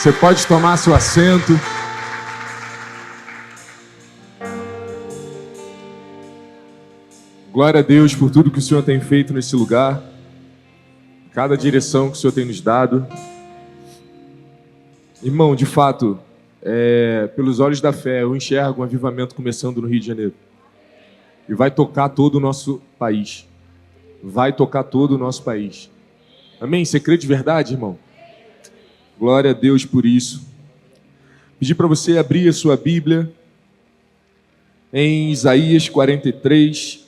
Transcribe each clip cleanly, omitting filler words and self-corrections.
Você pode tomar seu assento. Glória a Deus por tudo que o Senhor tem feito nesse lugar, cada direção que o Senhor tem nos dado. Irmão, de fato, pelos olhos da fé, eu enxergo um avivamento começando no Rio de Janeiro. E vai tocar todo o nosso país. Vai tocar todo o nosso país. Amém? Você crê de verdade, irmão? Glória a Deus por isso. Pedi para você abrir a sua Bíblia em Isaías 43.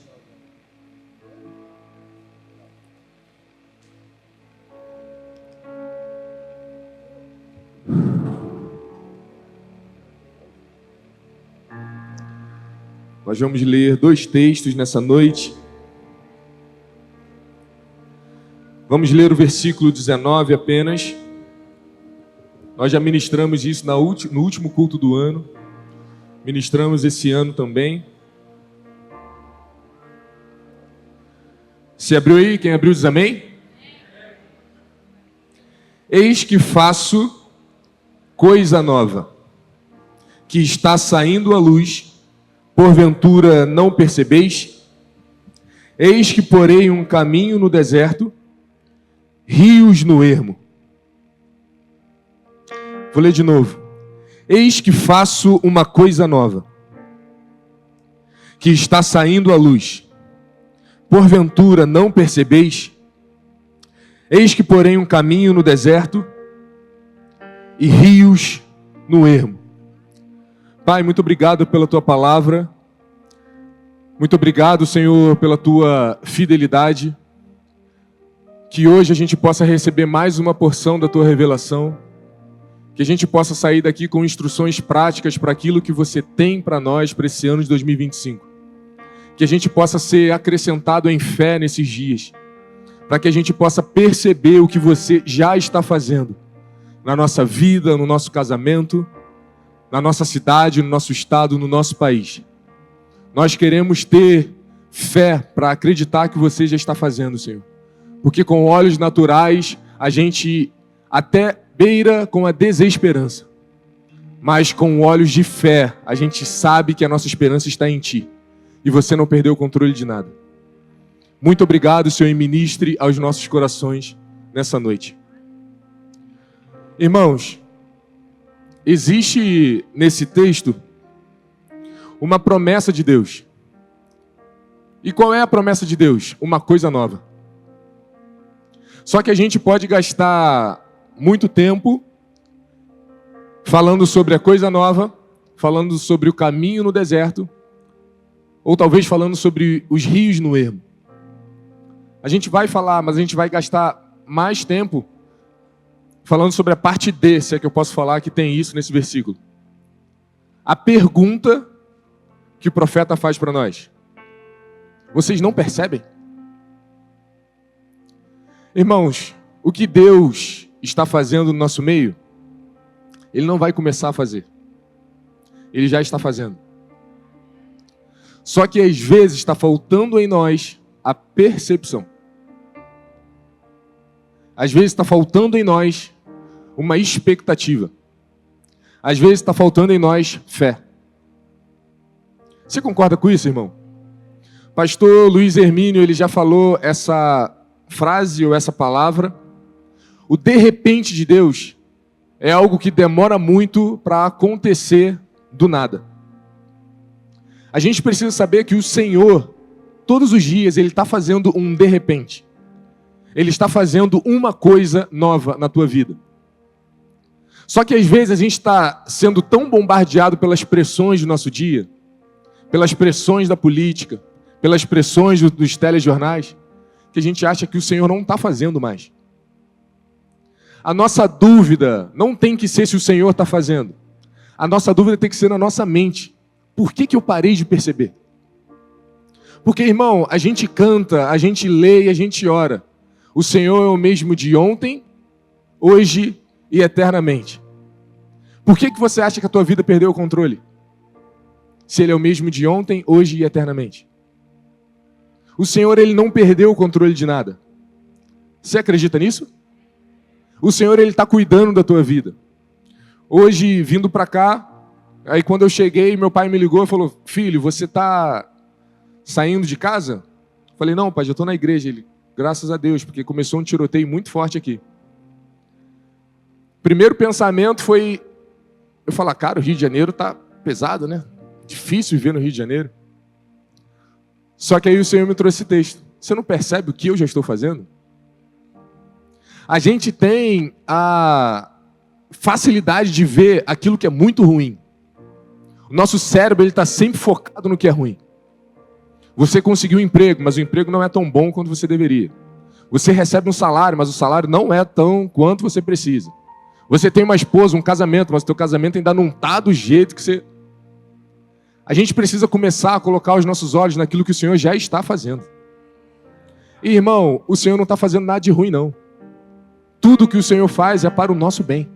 Nós vamos ler 2 textos nessa noite. Vamos ler o versículo 19 apenas. Nós já ministramos isso no último culto do ano. Ministramos esse ano também. Se abriu aí? Quem abriu diz amém? Eis que faço coisa nova, que está saindo à luz. Porventura não percebeis? Eis que porei um caminho no deserto, rios no ermo. Vou ler de novo. Eis que faço uma coisa nova, que está saindo à luz. Porventura não percebeis? Eis que porei um caminho no deserto e rios no ermo. Pai, muito obrigado pela Tua palavra. Muito obrigado, Senhor, pela Tua fidelidade. Que hoje a gente possa receber mais uma porção da Tua revelação. Que a gente possa sair daqui com instruções práticas para aquilo que Você tem para nós para esse ano de 2025. Que a gente possa ser acrescentado em fé nesses dias. Para que a gente possa perceber o que Você já está fazendo na nossa vida, no nosso casamento, na nossa cidade, no nosso estado, no nosso país. Nós queremos ter fé para acreditar que Você já está fazendo, Senhor. Porque com olhos naturais, a gente até beira com a desesperança. Mas com olhos de fé, a gente sabe que a nossa esperança está em Ti. E Você não perdeu o controle de nada. Muito obrigado, Senhor, e ministre aos nossos corações nessa noite. Irmãos, existe nesse texto uma promessa de Deus. E qual é a promessa de Deus? Uma coisa nova. Só que a gente pode gastar muito tempo falando sobre a coisa nova, falando sobre o caminho no deserto, ou talvez falando sobre os rios no ermo. A gente vai falar, mas a gente vai gastar mais tempo falando sobre a parte D, se é que eu posso falar, que tem isso nesse versículo. A pergunta que o profeta faz para nós. Vocês não percebem? Irmãos, o que Deus está fazendo no nosso meio, Ele não vai começar a fazer. Ele já está fazendo. Só que às vezes está faltando em nós a percepção. Às vezes está faltando em nós uma expectativa. Às vezes está faltando em nós fé. Você concorda com isso, irmão? Pastor Luiz Hermínio, ele já falou essa frase ou essa palavra. O de repente de Deus é algo que demora muito para acontecer do nada. A gente precisa saber que o Senhor, todos os dias, Ele está fazendo um de repente. Ele está fazendo uma coisa nova na tua vida. Só que às vezes a gente está sendo tão bombardeado pelas pressões do nosso dia, pelas pressões da política, pelas pressões dos telejornais, que a gente acha que o Senhor não está fazendo mais. A nossa dúvida não tem que ser se o Senhor está fazendo. A nossa dúvida tem que ser na nossa mente. Por que eu parei de perceber? Porque, irmão, a gente canta, a gente lê e a gente ora. O Senhor é o mesmo de ontem, hoje e eternamente. Por que você acha que a tua vida perdeu o controle? Se Ele é o mesmo de ontem, hoje e eternamente. O Senhor, Ele não perdeu o controle de nada. Você acredita nisso? O Senhor, Ele está cuidando da tua vida. Hoje, vindo para cá, aí quando eu cheguei, meu pai me ligou e falou, filho, você está saindo de casa? Eu falei, não, pai, já estou na igreja. Ele, graças a Deus, porque começou um tiroteio muito forte aqui. Primeiro pensamento foi, eu falar, cara, o Rio de Janeiro tá pesado, né? Difícil viver no Rio de Janeiro. Só que aí o Senhor me trouxe esse texto. Você não percebe o que eu já estou fazendo? A gente tem a facilidade de ver aquilo que é muito ruim. O nosso cérebro está sempre focado no que é ruim. Você conseguiu um emprego, mas o emprego não é tão bom quanto você deveria. Você recebe um salário, mas o salário não é tão quanto você precisa. Você tem uma esposa, um casamento, mas o teu casamento ainda não está do jeito que você... A gente precisa começar a colocar os nossos olhos naquilo que o Senhor já está fazendo. E, irmão, o Senhor não está fazendo nada de ruim, não. Tudo que o Senhor faz é para o nosso bem.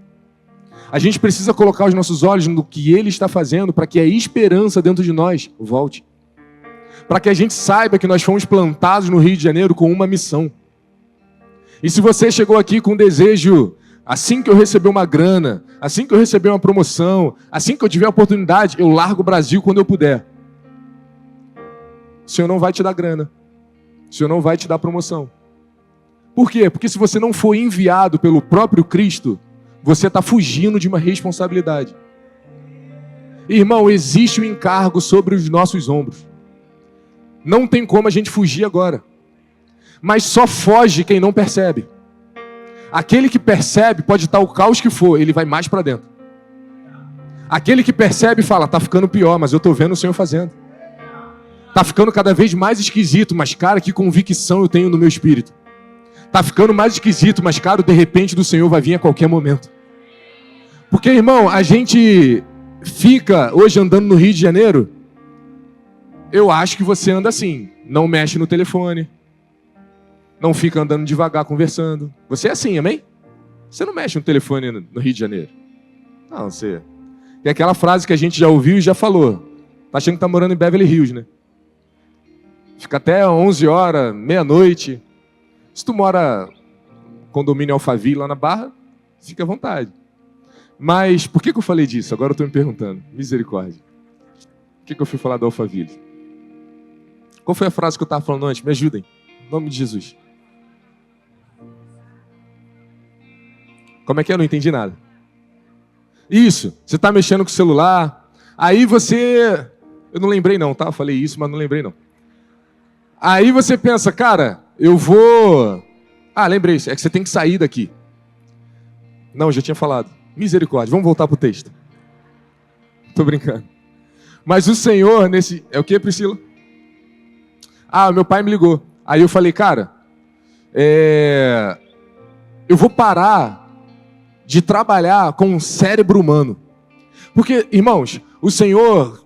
A gente precisa colocar os nossos olhos no que Ele está fazendo para que a esperança dentro de nós volte. Para que a gente saiba que nós fomos plantados no Rio de Janeiro com uma missão. E se você chegou aqui com um desejo, assim que eu receber uma grana, assim que eu receber uma promoção, assim que eu tiver a oportunidade, eu largo o Brasil quando eu puder. O Senhor não vai te dar grana. O Senhor não vai te dar promoção. Por quê? Porque se você não for enviado pelo próprio Cristo, você está fugindo de uma responsabilidade. Irmão, existe um encargo sobre os nossos ombros. Não tem como a gente fugir agora. Mas só foge quem não percebe. Aquele que percebe, pode estar o caos que for, ele vai mais para dentro. Aquele que percebe fala, tá ficando pior, mas eu estou vendo o Senhor fazendo. Tá ficando cada vez mais esquisito, mas cara, que convicção eu tenho no meu espírito. Tá ficando mais esquisito, mas cara, de repente do Senhor vai vir a qualquer momento. Porque, irmão, a gente fica hoje andando no Rio de Janeiro, eu acho que você anda assim, não mexe no telefone, não fica andando devagar conversando. Você é assim, amém? Você não mexe no telefone no Rio de Janeiro. Não, você... É aquela frase que a gente já ouviu e já falou. Tá achando que tá morando em Beverly Hills, né? Fica até 11 horas, meia-noite. Se tu mora no condomínio Alphaville lá na Barra, fica à vontade. Mas por que eu falei disso? Agora eu estou me perguntando. Misericórdia. Por que eu fui falar da Alphaville? Qual foi a frase que eu estava falando antes? Me ajudem. Em nome de Jesus. Como é que é? Eu não entendi nada. Isso. Você está mexendo com o celular. Aí você... Eu não lembrei não, tá? Eu falei isso, mas não lembrei não. Aí você pensa, cara, eu vou... Ah, lembrei, é que você tem que sair daqui. Não, eu já tinha falado. Misericórdia, vamos voltar para o texto. Tô brincando. Mas o Senhor, nesse... É o que, Priscila? Ah, meu pai me ligou. Aí eu falei, cara, eu vou parar de trabalhar com o cérebro humano. Porque, irmãos, o Senhor...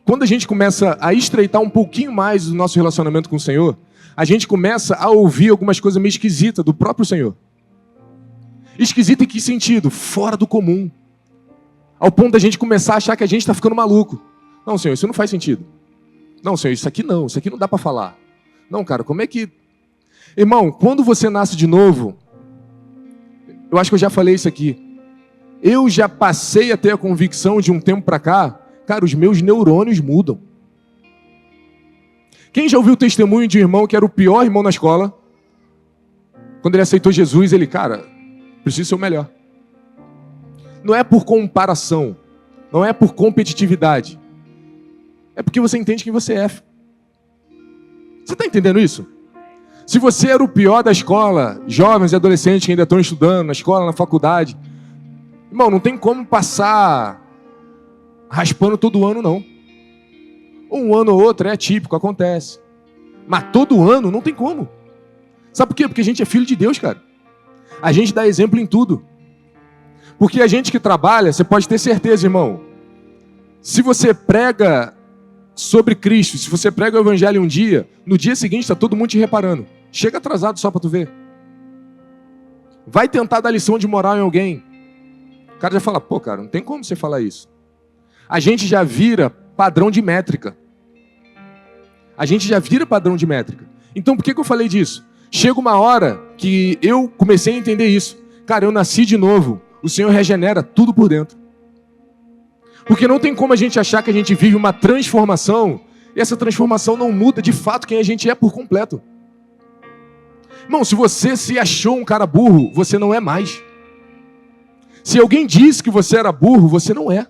Quando a gente começa a estreitar um pouquinho mais o nosso relacionamento com o Senhor, a gente começa a ouvir algumas coisas meio esquisitas do próprio Senhor. Esquisita em que sentido? Fora do comum. Ao ponto da gente começar a achar que a gente está ficando maluco. Não, Senhor, isso não faz sentido. Não, Senhor, isso aqui não dá para falar. Não, cara, como é que... Irmão, quando você nasce de novo, eu acho que eu já falei isso aqui. Eu já passei a ter a convicção de um tempo para cá, cara, os meus neurônios mudam. Quem já ouviu o testemunho de um irmão que era o pior irmão na escola? Quando ele aceitou Jesus, ele, cara, preciso ser o melhor. Não é por comparação, não é por competitividade. É porque você entende quem você é. Você está entendendo isso? Se você era o pior da escola, jovens e adolescentes que ainda estão estudando na escola, na faculdade, irmão, não tem como passar raspando todo ano, não. Um ano ou outro é atípico, acontece. Mas todo ano não tem como. Sabe por quê? Porque a gente é filho de Deus, cara. A gente dá exemplo em tudo. Porque a gente que trabalha, você pode ter certeza, irmão. Se você prega sobre Cristo, se você prega o evangelho um dia, no dia seguinte está todo mundo te reparando. Chega atrasado só para tu ver. Vai tentar dar lição de moral em alguém. O cara já fala, pô, cara, não tem como você falar isso. A gente já vira padrão de métrica. A gente já vira padrão de métrica. Então por que eu falei disso? Chega uma hora que eu comecei a entender isso. Cara, eu nasci de novo. O Senhor regenera tudo por dentro. Porque não tem como a gente achar que a gente vive uma transformação e essa transformação não muda de fato quem a gente é por completo. Irmão, se você se achou um cara burro, você não é mais. Se alguém disse que você era burro, você não é.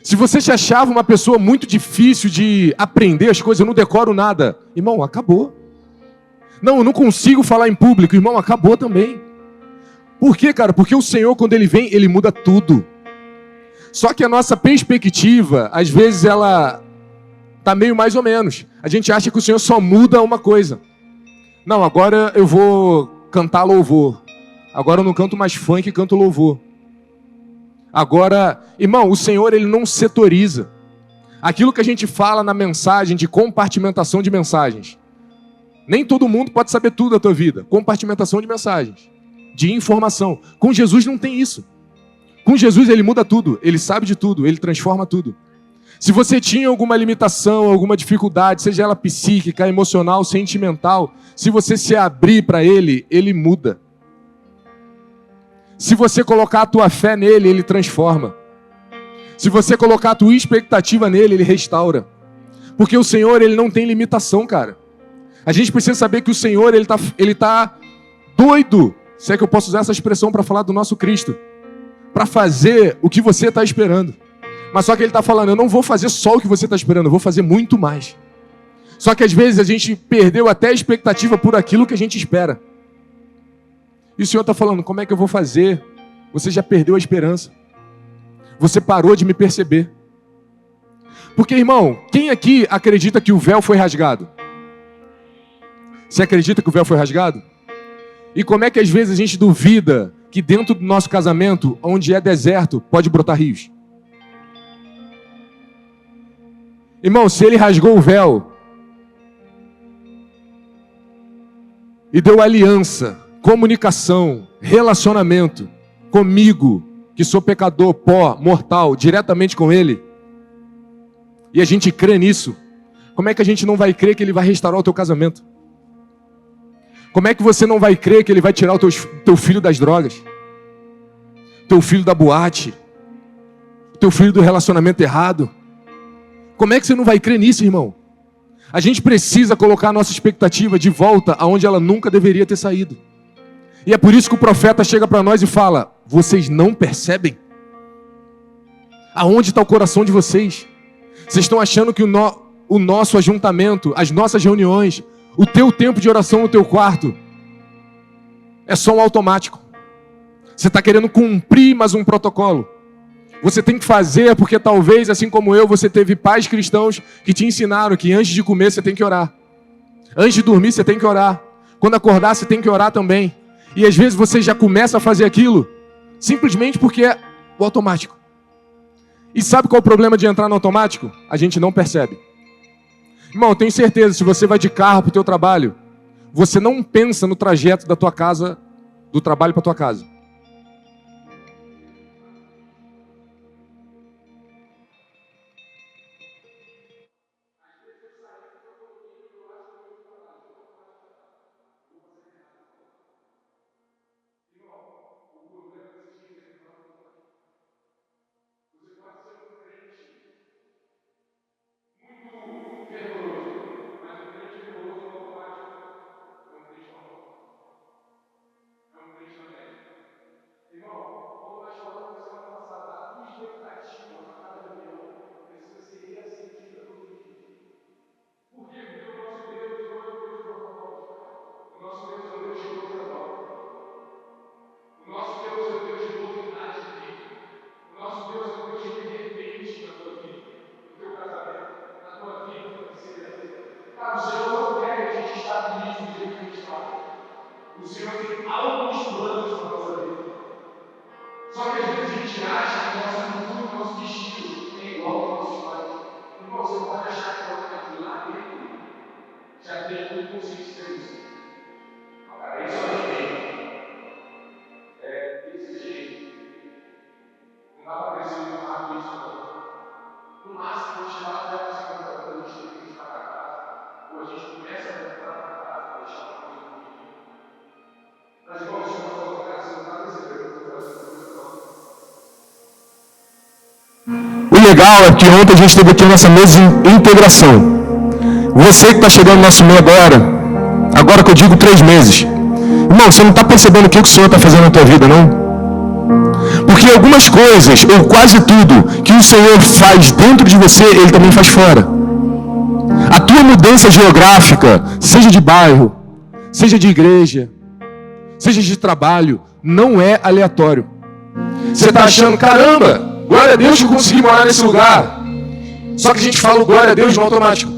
Se você se achava uma pessoa muito difícil de aprender as coisas, eu não decoro nada, irmão, acabou. Não, eu não consigo falar em público, irmão, acabou também. Por quê, cara? Porque o Senhor, quando Ele vem, Ele muda tudo. Só que a nossa perspectiva, às vezes, ela tá meio mais ou menos. A gente acha que o Senhor só muda uma coisa. Não, agora eu vou cantar louvor. Agora eu não canto mais funk, canto louvor. Agora, irmão, o Senhor, Ele não setoriza. Aquilo que a gente fala na mensagem de compartimentação de mensagens. Nem todo mundo pode saber tudo da tua vida. Compartimentação de mensagens, de informação. Com Jesus não tem isso. Com Jesus Ele muda tudo. Ele sabe de tudo. Ele transforma tudo. Se você tinha alguma limitação, alguma dificuldade, seja ela psíquica, emocional, sentimental, se você se abrir para Ele, Ele muda. Se você colocar a tua fé nele, Ele transforma. Se você colocar a tua expectativa nele, Ele restaura. Porque o Senhor, Ele não tem limitação, cara. A gente precisa saber que o Senhor, Ele tá doido, se é que eu posso usar essa expressão para falar do nosso Cristo, para fazer o que você está esperando. Mas só que Ele está falando, eu não vou fazer só o que você está esperando, eu vou fazer muito mais. Só que às vezes a gente perdeu até a expectativa por aquilo que a gente espera. E o Senhor está falando, como é que eu vou fazer? Você já perdeu a esperança. Você parou de me perceber. Porque, irmão, quem aqui acredita que o véu foi rasgado? Você acredita que o véu foi rasgado? E como é que às vezes a gente duvida que dentro do nosso casamento, onde é deserto, pode brotar rios? Irmão, se Ele rasgou o véu e deu aliança, comunicação, relacionamento comigo, que sou pecador, pó, mortal, diretamente com Ele, e a gente crê nisso, como é que a gente não vai crer que Ele vai restaurar o teu casamento? Como é que você não vai crer que Ele vai tirar o teu filho das drogas? Teu filho da boate? Teu filho do relacionamento errado? Como é que você não vai crer nisso, irmão? A gente precisa colocar a nossa expectativa de volta aonde ela nunca deveria ter saído. E é por isso que o profeta chega para nós e fala, vocês não percebem? Aonde está o coração de vocês? Vocês estão achando que o nosso ajuntamento, as nossas reuniões, o teu tempo de oração no teu quarto, é só um automático. Você está querendo cumprir mais um protocolo. Você tem que fazer porque talvez, assim como eu, você teve pais cristãos que te ensinaram que antes de comer você tem que orar. Antes de dormir você tem que orar. Quando acordar você tem que orar também. E às vezes você já começa a fazer aquilo simplesmente porque é o automático. E sabe qual é o problema de entrar no automático? A gente não percebe. Irmão, eu tenho certeza, se você vai de carro para o teu trabalho, você não pensa no trajeto da tua casa, do trabalho para a tua casa. Cara, o Senhor não quer que a gente estabilize do jeito que a gente está. O Senhor tem altos planos para a nossa vida. Só que às vezes a gente acha que o nosso futuro, o nosso destino é igual aos nossos pais. Irmão, você pode achar que não, mas lá dentro já tem um conceito disso. Não, cara, esse é o jeito. Esse é o jeito. Não dá para crescer muito rápido isso, não. No máximo, quando chegar lá perto dos 50 anos, a gente tem que voltar para casa. Ou a gente começa a voltar para casa para deixar uma coisa no caminho. Mas, irmão, o Senhor está falando, cara, você não está percebendo o que eu estou fazendo na tua vida, não. O legal é que ontem a gente teve aqui a nossa mesa de integração. Você que está chegando no nosso meio agora que eu digo 3 meses. Irmão, você não está percebendo o que o Senhor está fazendo na tua vida, não? Porque algumas coisas, ou quase tudo, que o Senhor faz dentro de você, Ele também faz fora. A tua mudança geográfica, seja de bairro, seja de igreja, seja de trabalho, não é aleatório. Você está achando, caramba, glória a Deus que eu consegui morar nesse lugar. Só que a gente fala glória a Deus no automático.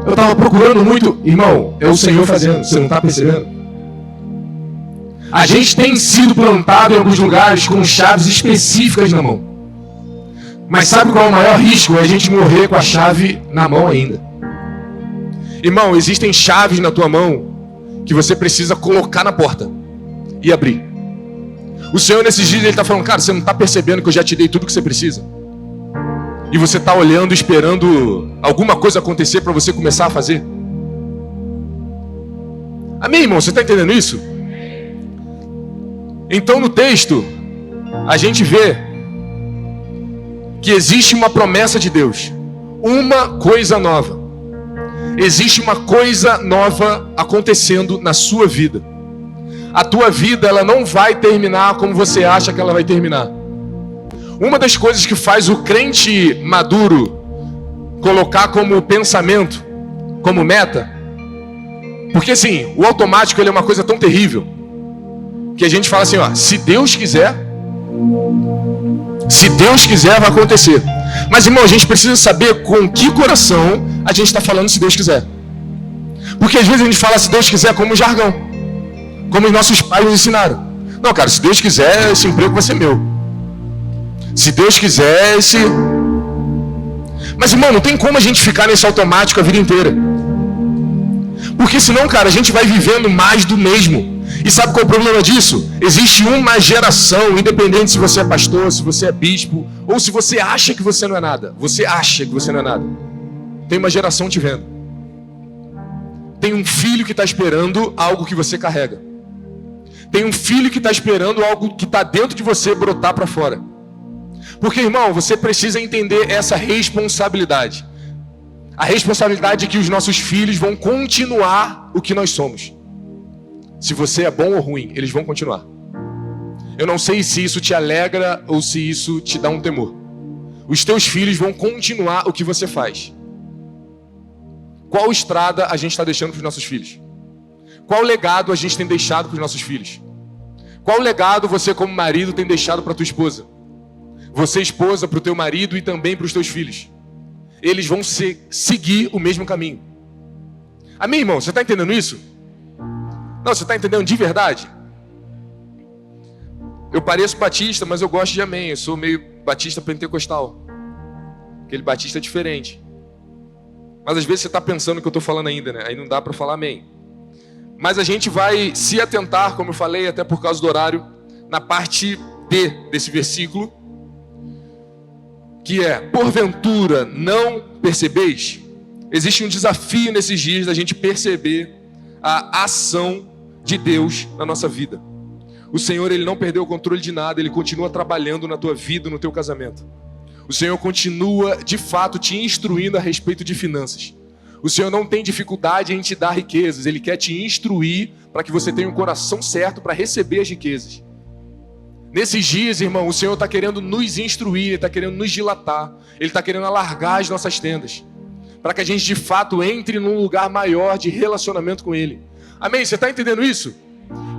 Eu estava procurando muito, irmão, é o Senhor fazendo, você não está percebendo? A gente tem sido plantado em alguns lugares com chaves específicas na mão. Mas sabe qual é o maior risco? É a gente morrer com a chave na mão ainda. Irmão, existem chaves na tua mão que você precisa colocar na porta e abrir. O Senhor nesses dias, Ele está falando, cara, você não está percebendo que eu já te dei tudo que você precisa? E você está olhando, esperando alguma coisa acontecer para você começar a fazer? Amém, irmão? Você está entendendo isso? Então no texto, a gente vê que existe uma promessa de Deus. Uma coisa nova. Existe uma coisa nova acontecendo na sua vida. A tua vida, ela não vai terminar como você acha que ela vai terminar. Uma das coisas que faz o crente maduro colocar como pensamento, como meta, porque assim, o automático ele é uma coisa tão terrível, que a gente fala assim, ó, se Deus quiser vai acontecer. Mas irmão, a gente precisa saber com que coração a gente está falando se Deus quiser. Porque às vezes a gente fala se Deus quiser como jargão, como os nossos pais nos ensinaram. Não, cara, se Deus quiser, esse emprego vai ser meu. Se Deus quiser, esse... Mas irmão, não tem como a gente ficar nesse automático a vida inteira. Porque senão, cara, a gente vai vivendo mais do mesmo. E sabe qual é o problema disso? Existe uma geração, independente se você é pastor, se você é bispo, ou se você acha que você não é nada. Você acha que você não é nada. Tem uma geração te vendo. Tem um filho que está esperando algo que você carrega. Tem um filho que está esperando algo que está dentro de você brotar para fora. Porque, irmão, você precisa entender essa responsabilidade. A responsabilidade é que os nossos filhos vão continuar o que nós somos. Se você é bom ou ruim, eles vão continuar. Eu não sei se isso te alegra ou se isso te dá um temor. Os teus filhos vão continuar o que você faz. Qual estrada a gente está deixando para os nossos filhos? Qual legado a gente tem deixado para os nossos filhos? Qual legado você como marido tem deixado para a tua esposa? Você esposa para o teu marido e também para os teus filhos. Eles vão seguir o mesmo caminho. Amém, irmão? Você está entendendo isso? Não, você está entendendo de verdade? Eu pareço batista, mas eu gosto de amém. Eu sou meio batista pentecostal. Aquele batista diferente. Mas às vezes você está pensando o que eu estou falando ainda, né? Aí não dá para falar amém. Mas a gente vai se atentar, como eu falei, até por causa do horário, na parte D desse versículo, que é, porventura não percebeis? Existe um desafio nesses dias da gente perceber a ação de Deus na nossa vida. O Senhor, Ele não perdeu o controle de nada, Ele continua trabalhando na tua vida, no teu casamento. O Senhor continua, de fato, te instruindo a respeito de finanças. O Senhor não tem dificuldade em te dar riquezas, Ele quer te instruir para que você tenha um coração certo para receber as riquezas. Nesses dias, irmão, o Senhor está querendo nos instruir, Ele está querendo nos dilatar, Ele está querendo alargar as nossas tendas, para que a gente de fato entre num lugar maior de relacionamento com Ele. Amém? Você está entendendo isso?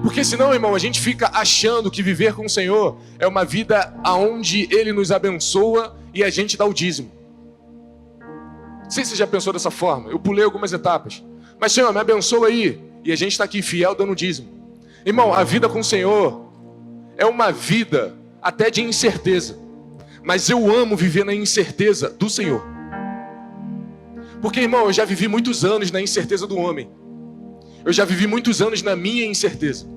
Porque senão, irmão, a gente fica achando que viver com o Senhor é uma vida onde Ele nos abençoa e a gente dá o dízimo. Não sei se você já pensou dessa forma, eu pulei algumas etapas. Mas Senhor, me abençoa aí, e a gente está aqui fiel dando o dízimo. Irmão, a vida com o Senhor é uma vida até de incerteza. Mas eu amo viver na incerteza do Senhor. Porque, irmão, eu já vivi muitos anos na incerteza do homem. Eu já vivi muitos anos na minha incerteza.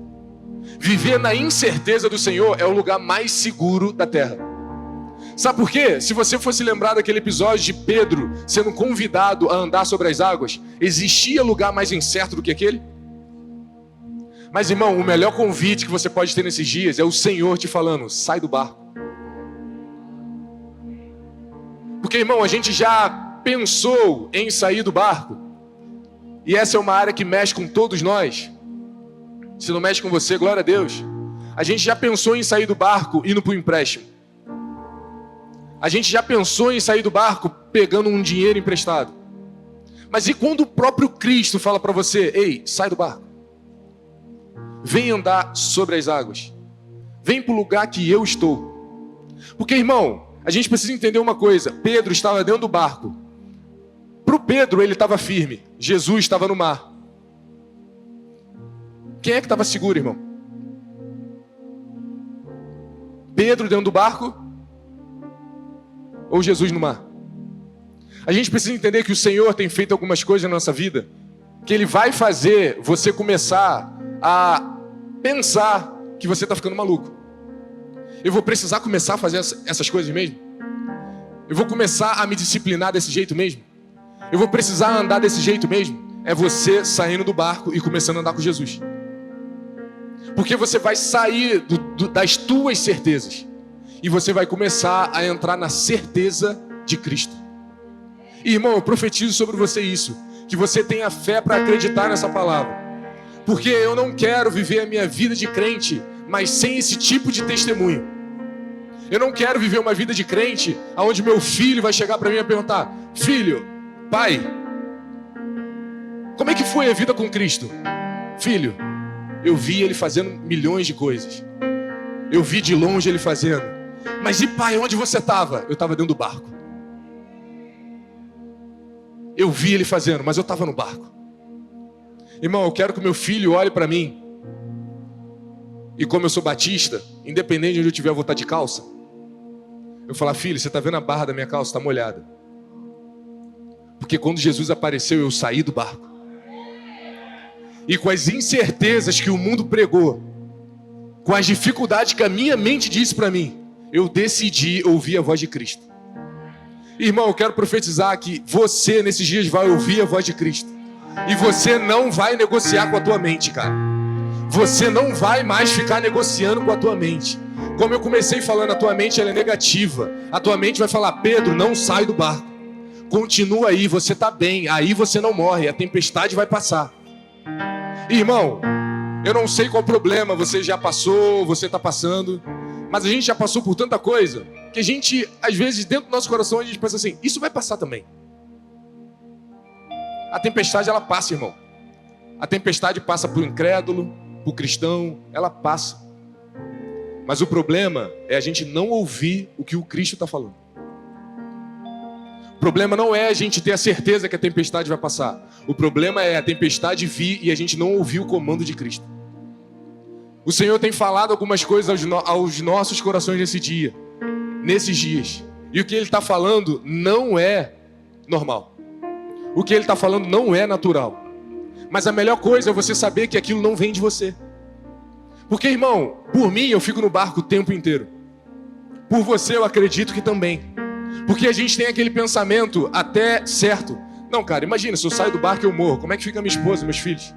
Viver na incerteza do Senhor é o lugar mais seguro da terra. Sabe por quê? Se você fosse lembrar daquele episódio de Pedro sendo convidado a andar sobre as águas, existia lugar mais incerto do que aquele? Mas, irmão, o melhor convite que você pode ter nesses dias é o Senhor te falando, sai do barco. Porque, irmão, a gente já pensou em sair do barco. E essa é uma área que mexe com todos nós. Se não mexe com você, glória a Deus. A gente já pensou em sair do barco indo para o empréstimo. A gente já pensou em sair do barco pegando um dinheiro emprestado. Mas e quando o próprio Cristo fala para você: ei, sai do barco. Vem andar sobre as águas. Vem para o lugar que eu estou. Porque, irmão, a gente precisa entender uma coisa. Pedro estava dentro do barco. Para o Pedro, ele estava firme. Jesus estava no mar. Quem é que estava seguro, irmão? Pedro dentro do barco? Ou Jesus no mar? A gente precisa entender que o Senhor tem feito algumas coisas na nossa vida, que Ele vai fazer você começar a pensar que você está ficando maluco. Eu vou precisar começar a fazer essas coisas mesmo? Eu vou começar a me disciplinar desse jeito mesmo? Eu vou precisar andar desse jeito mesmo? É você saindo do barco e começando a andar com Jesus. Porque você vai sair das tuas certezas e você vai começar a entrar na certeza de Cristo. E, irmão, eu profetizo sobre você isso, que você tenha fé para acreditar nessa palavra. Porque eu não quero viver a minha vida de crente, mas sem esse tipo de testemunho. Eu não quero viver uma vida de crente onde meu filho vai chegar para mim e perguntar: filho, pai, como é que foi a vida com Cristo? Filho, eu vi ele fazendo milhões de coisas. Eu vi de longe ele fazendo. Mas e pai, onde você estava? Eu estava dentro do barco. Eu vi ele fazendo, mas eu estava no barco. Irmão, eu quero que meu filho olhe para mim. E como eu sou batista, independente de onde eu estiver, eu vou estar de calça. Eu falar: filho, você está vendo a barra da minha calça? Está molhada. Porque quando Jesus apareceu, eu saí do barco. E com as incertezas que o mundo pregou, com as dificuldades que a minha mente disse para mim, eu decidi ouvir a voz de Cristo. Irmão, eu quero profetizar que você nesses dias vai ouvir a voz de Cristo. E você não vai negociar com a tua mente, cara. Você não vai mais ficar negociando com a tua mente. Como eu comecei falando, a tua mente ela é negativa. A tua mente vai falar: Pedro, não sai do barco. Continua aí, você está bem. Aí você não morre, a tempestade vai passar. Irmão, eu não sei qual problema você já passou, você está passando. Mas a gente já passou por tanta coisa que a gente, às vezes, dentro do nosso coração, a gente pensa assim: isso vai passar também. A tempestade, ela passa, irmão. A tempestade passa para o incrédulo, para o cristão, ela passa. Mas o problema é a gente não ouvir o que o Cristo está falando. O problema não é a gente ter a certeza que a tempestade vai passar. O problema é a tempestade vir e a gente não ouvir o comando de Cristo. O Senhor tem falado algumas coisas aos nossos corações nesses dias. E o que Ele está falando não é normal. O que Ele está falando não é natural. Mas a melhor coisa é você saber que aquilo não vem de você. Porque, irmão, por mim eu fico no barco o tempo inteiro. Por você eu acredito que também. Porque a gente tem aquele pensamento até certo. Não, cara, imagina, se eu saio do barco e eu morro, como é que fica minha esposa e meus filhos?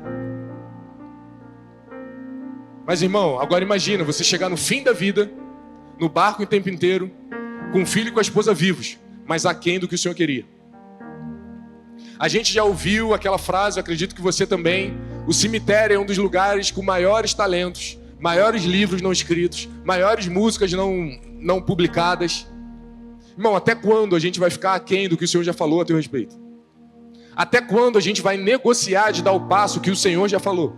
Mas, irmão, agora imagina você chegar no fim da vida, no barco o tempo inteiro, com o filho e com a esposa vivos, mas aquém do que o Senhor queria. A gente já ouviu aquela frase, eu acredito que você também: o cemitério é um dos lugares com maiores talentos, maiores livros não escritos, maiores músicas não publicadas. Irmão, até quando a gente vai ficar aquém do que o Senhor já falou a teu respeito? Até quando a gente vai negociar de dar o passo que o Senhor já falou?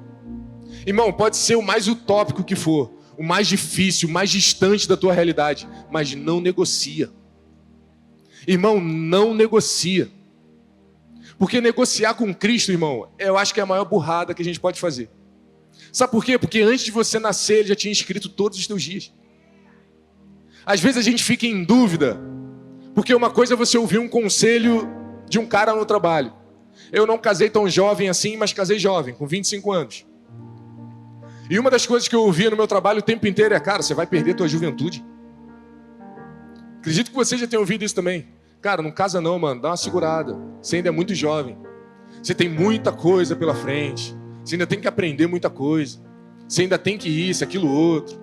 Irmão, pode ser o mais utópico que for, o mais difícil, o mais distante da tua realidade, mas não negocia. Irmão, não negocia. Porque negociar com Cristo, irmão, eu acho que é a maior burrada que a gente pode fazer. Sabe por quê? Porque antes de você nascer, Ele já tinha escrito todos os teus dias. Às vezes a gente fica em dúvida, porque uma coisa é você ouvir um conselho de um cara no trabalho. Eu não casei tão jovem assim, mas casei jovem, com 25 anos. E uma das coisas que eu ouvia no meu trabalho o tempo inteiro é: cara, você vai perder tua juventude. Acredito que você já tenha ouvido isso também. Cara, não casa não, mano, dá uma segurada. Você ainda é muito jovem. Você tem muita coisa pela frente. Você ainda tem que aprender muita coisa. Você ainda tem que isso, aquilo, outro.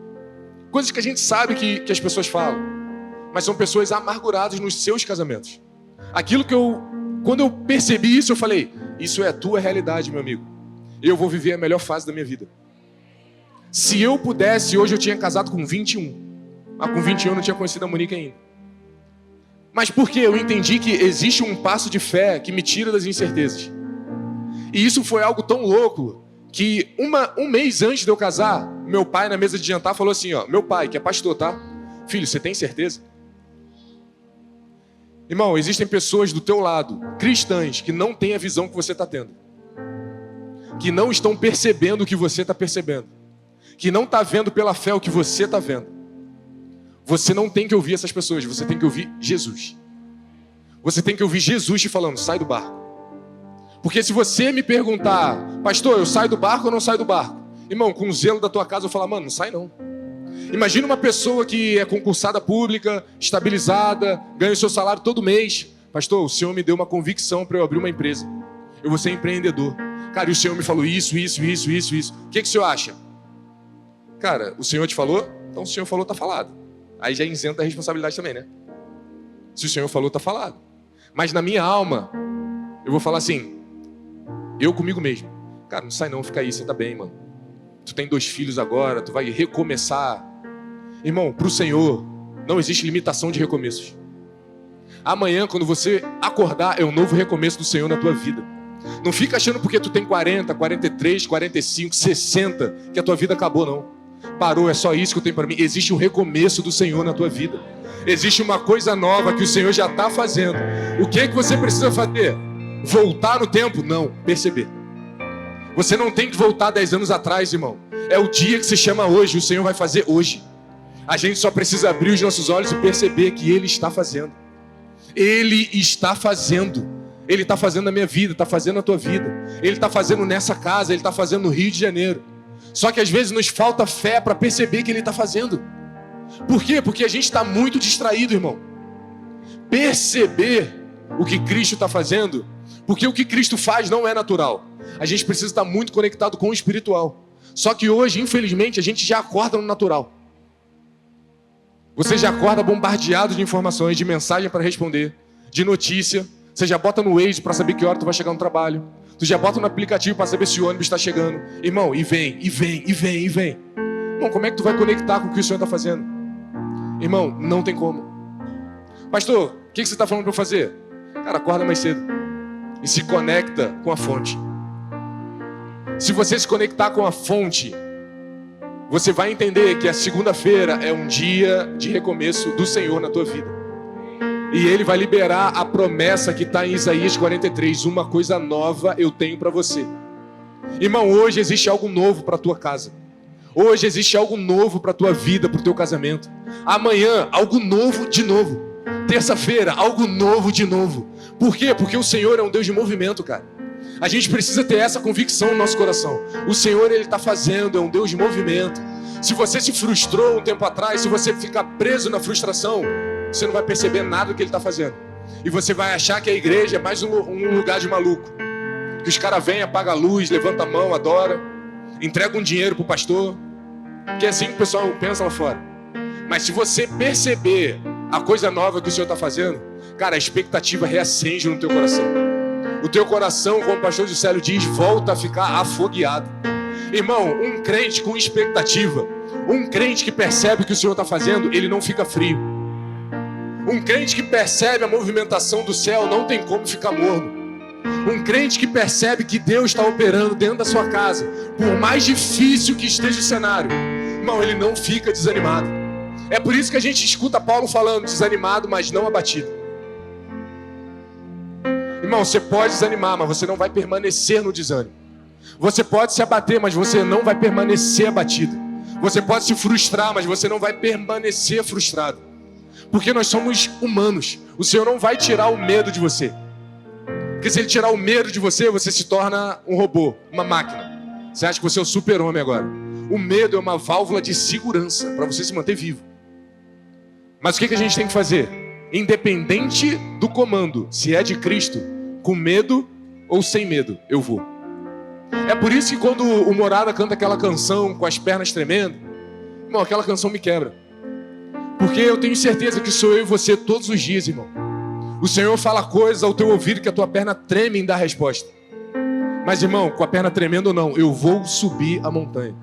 Coisas que a gente sabe que as pessoas falam. mas são pessoas amarguradas nos seus casamentos. Quando eu percebi isso, eu falei, isso é a tua realidade, meu amigo. Eu vou viver a melhor fase da minha vida. Se eu pudesse, hoje eu tinha casado com 21. Mas com 21 eu não tinha conhecido a Monique ainda. Mas por quê? Eu entendi que existe um passo de fé que me tira das incertezas. E isso foi algo tão louco que um mês antes de eu casar, meu pai na mesa de jantar falou assim, ó, meu pai, que é pastor, tá? Filho, você tem certeza? Irmão, existem pessoas do teu lado, cristãs, que não têm a visão que você está tendo. Que não estão percebendo o que você está percebendo. Que não está vendo pela fé o que você está vendo. Você não tem que ouvir essas pessoas, você tem que ouvir Jesus. Você tem que ouvir Jesus te falando, sai do barco. Porque se você me perguntar, pastor, eu saio do barco ou não saio do barco? Irmão, com o zelo da tua casa eu falo, mano, não sai não. Imagina uma pessoa que é concursada pública, estabilizada, ganha o seu salário todo mês. Pastor, o Senhor me deu uma convicção para eu abrir uma empresa. Eu vou ser empreendedor. Cara, e o Senhor me falou isso. O que o Senhor acha? Cara, o Senhor te falou? Então o Senhor falou, tá falado. Aí já isenta a responsabilidade também, né? Se o Senhor falou, tá falado. Mas na minha alma, eu vou falar assim, eu comigo mesmo. Cara, não sai não, fica aí, você tá bem, mano. Tu tem 2 filhos agora, tu vai recomeçar. Irmão, pro Senhor, não existe limitação de recomeços. Amanhã, quando você acordar, é um novo recomeço do Senhor na tua vida. Não fica achando porque tu tem 40, 43, 45, 60, que a tua vida acabou, não. Parou, é só isso que eu tenho para mim. Existe um recomeço do Senhor na tua vida. Existe uma coisa nova que o Senhor já está fazendo. O que é que você precisa fazer? Voltar no tempo? Não, perceber. Você não tem que voltar 10 anos atrás, irmão. É o dia que se chama hoje, o Senhor vai fazer hoje. A gente só precisa abrir os nossos olhos e perceber que Ele está fazendo. Ele está fazendo. Ele está fazendo na minha vida, está fazendo na tua vida. Ele está fazendo nessa casa, Ele está fazendo no Rio de Janeiro. Só que às vezes nos falta fé para perceber que Ele está fazendo. Por quê? Porque a gente está muito distraído, irmão. Perceber o que Cristo está fazendo, porque o que Cristo faz não é natural. A gente precisa estar muito conectado com o espiritual. Só que hoje, infelizmente, a gente já acorda no natural. Você já acorda bombardeado de informações, de mensagem para responder, de notícia. Você já bota no Waze para saber que hora tu vai chegar no trabalho. Tu já bota no aplicativo para saber se o ônibus está chegando. Irmão, e vem. Irmão, como é que tu vai conectar com o que o Senhor está fazendo? Irmão, não tem como. Pastor, o que você está falando para eu fazer? Cara, acorda mais cedo e se conecta com a fonte. Se você se conectar com a fonte, você vai entender que a segunda-feira é um dia de recomeço do Senhor na tua vida. E Ele vai liberar a promessa que está em Isaías 43. Uma coisa nova eu tenho para você. Irmão, hoje existe algo novo para a tua casa. Hoje existe algo novo para a tua vida, para o teu casamento. Amanhã, algo novo de novo. Terça-feira, algo novo de novo. Por quê? Porque o Senhor é um Deus de movimento, cara. A gente precisa ter essa convicção no nosso coração. O Senhor, Ele está fazendo, é um Deus de movimento. Se você se frustrou um tempo atrás, se você ficar preso na frustração, você não vai perceber nada do que Ele está fazendo. E você vai achar que a igreja é mais um lugar de maluco. Que os caras vêm, apagam a luz, levantam a mão, adoram, entregam um dinheiro pro pastor. Que é assim que o pessoal pensa lá fora. Mas se você perceber a coisa nova que o Senhor está fazendo, cara, a expectativa reacende no teu coração. O teu coração, como o pastor Juscelio diz, volta a ficar afogueado. Irmão, um crente com expectativa, um crente que percebe o que o Senhor está fazendo, ele não fica frio. Um crente que percebe a movimentação do céu não tem como ficar morno. Um crente que percebe que Deus está operando dentro da sua casa, por mais difícil que esteja o cenário, irmão, ele não fica desanimado. É por isso que a gente escuta Paulo falando desanimado, mas não abatido. Irmão, você pode desanimar, mas você não vai permanecer no desânimo. Você pode se abater, mas você não vai permanecer abatido. Você pode se frustrar, mas você não vai permanecer frustrado. Porque nós somos humanos. O Senhor não vai tirar o medo de você. Porque se Ele tirar o medo de você, você se torna um robô, uma máquina. Você acha que você é o super-homem agora. O medo é uma válvula de segurança para você se manter vivo. Mas o que a gente tem que fazer? Independente do comando, se é de Cristo, com medo ou sem medo, eu vou. É por isso que quando o Morada canta aquela canção com as pernas tremendo, irmão, aquela canção me quebra. Por Porque eu tenho certeza que sou eu e você todos os dias, irmão. O Senhor fala coisas ao teu ouvido que a tua perna treme em dar resposta. Mas, irmão, com a perna tremendo ou não, eu vou subir a montanha.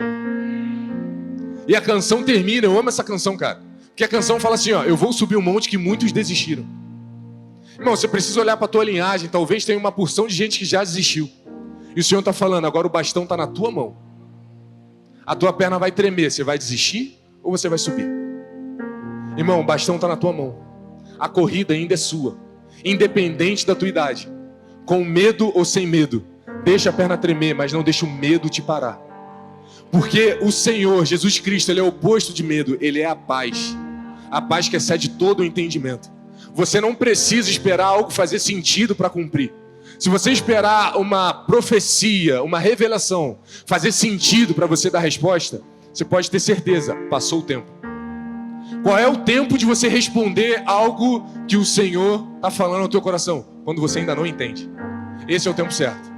E a canção termina, eu amo essa canção, cara. Porque a canção fala assim, ó, eu vou subir um monte que muitos desistiram. Irmão, você precisa olhar para a tua linhagem, talvez tenha uma porção de gente que já desistiu. E o Senhor está falando, agora o bastão está na tua mão. A tua perna vai tremer, você vai desistir ou você vai subir? Irmão, o bastão está na tua mão. A corrida ainda é sua, independente da tua idade. Com medo ou sem medo, deixa a perna tremer, mas não deixa o medo te parar. Porque o Senhor, Jesus Cristo, Ele é o oposto de medo, Ele é a paz. A paz que excede todo o entendimento. Você não precisa esperar algo fazer sentido para cumprir. Se você esperar uma profecia, uma revelação, fazer sentido para você dar resposta, você pode ter certeza, passou o tempo. Qual é o tempo de você responder algo que o Senhor está falando no teu coração? Quando você ainda não entende. Esse é o tempo certo.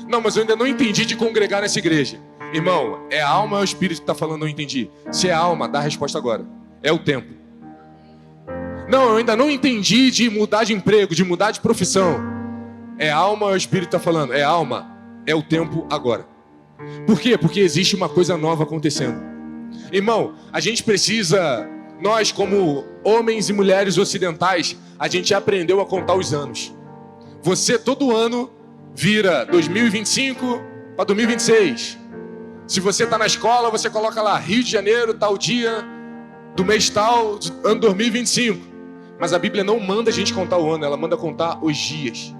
Não, mas eu ainda não entendi de congregar nessa igreja. Irmão, é a alma ou é o espírito que está falando, não entendi? Se é a alma, dá a resposta agora. É o tempo. Não, eu ainda não entendi de mudar de emprego, de mudar de profissão. É a alma ou é o espírito que está falando? É a alma, é o tempo agora. Por quê? Porque existe uma coisa nova acontecendo. Irmão, a gente precisa, nós como homens e mulheres ocidentais, a gente aprendeu a contar os anos. Você todo ano vira 2025 para 2026. Se você está na escola, você coloca lá Rio de Janeiro, tal dia, do mês tal, ano 2025. Mas a Bíblia não manda a gente contar o ano, ela manda contar os dias.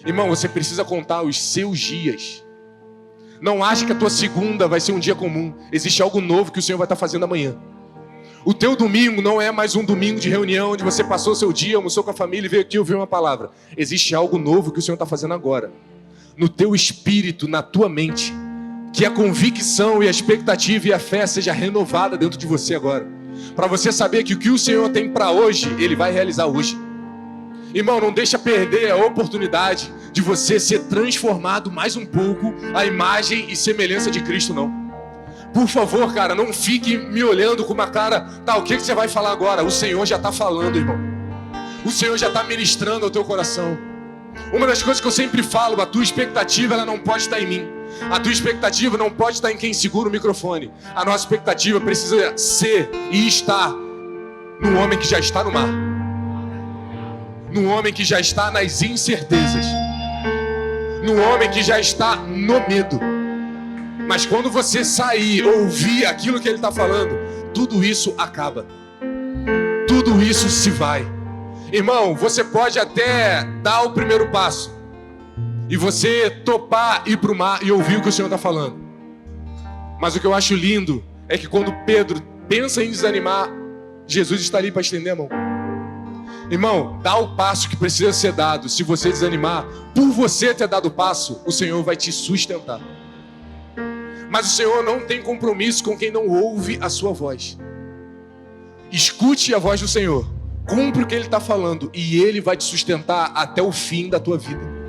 Irmão, você precisa contar os seus dias. Não ache que a tua segunda vai ser um dia comum. Existe algo novo que o Senhor vai estar fazendo amanhã. O teu domingo não é mais um domingo de reunião onde você passou o seu dia, almoçou com a família e veio aqui ouvir uma palavra. Existe algo novo que o Senhor está fazendo agora. No teu espírito, na tua mente. Que a convicção e a expectativa e a fé seja renovada dentro de você agora. Para você saber que o que o Senhor tem para hoje, Ele vai realizar hoje. Irmão, não deixa perder a oportunidade de você ser transformado mais um pouco à imagem e semelhança de Cristo, não. Por favor, cara, não fique me olhando com uma cara, tá, o que você vai falar agora? O Senhor já está falando, irmão. O Senhor já está ministrando ao teu coração. Uma das coisas que eu sempre falo, a tua expectativa, ela não pode estar em mim. A tua expectativa não pode estar em quem segura o microfone. A nossa expectativa precisa ser e estar no homem que já está no mar. No homem que já está nas incertezas. No homem que já está no medo. Mas quando você sair, ouvir aquilo que ele está falando, tudo isso acaba. Tudo isso se vai. Irmão, você pode até dar o primeiro passo. E você topar ir para o mar e ouvir o que o Senhor está falando. Mas o que eu acho lindo é que quando Pedro pensa em desanimar, Jesus está ali para estender a mão. Irmão, dá o passo que precisa ser dado. Se você desanimar, por você ter dado o passo, o Senhor vai te sustentar. Mas o Senhor não tem compromisso com quem não ouve a sua voz. Escute a voz do Senhor. Cumpre o que Ele está falando e Ele vai te sustentar até o fim da tua vida.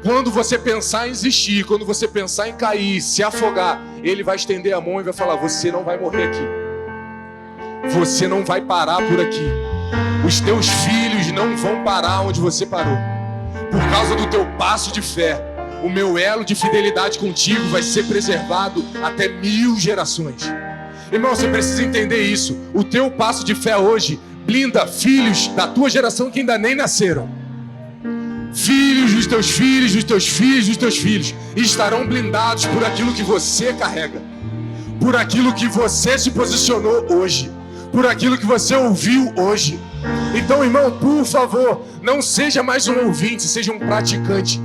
Quando você pensar em desistir, quando você pensar em cair, se afogar, Ele vai estender a mão e vai falar, você não vai morrer aqui. Você não vai parar por aqui. Os teus filhos não vão parar onde você parou. Por causa do teu passo de fé, o meu elo de fidelidade contigo vai ser preservado até 1000 gerações. Irmão, você precisa entender isso. O teu passo de fé hoje blinda filhos da tua geração que ainda nem nasceram. Filhos dos teus filhos, dos teus filhos, dos teus filhos estarão blindados por aquilo que você carrega, por aquilo que você se posicionou hoje, por aquilo que você ouviu hoje. Então, irmão, por favor, não seja mais um ouvinte, seja um praticante.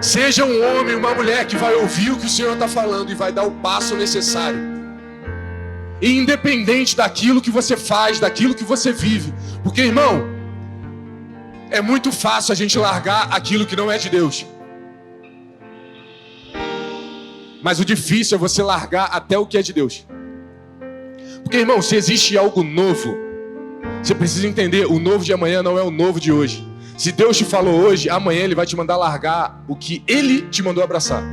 Seja um homem, uma mulher que vai ouvir o que o Senhor está falando e vai dar o passo necessário. E independente daquilo que você faz, daquilo que você vive. Porque, irmão, é muito fácil a gente largar aquilo que não é de Deus. Mas o difícil é você largar até o que é de Deus. Porque, irmão, se existe algo novo, você precisa entender, o novo de amanhã não é o novo de hoje. Se Deus te falou hoje, amanhã Ele vai te mandar largar o que Ele te mandou abraçar.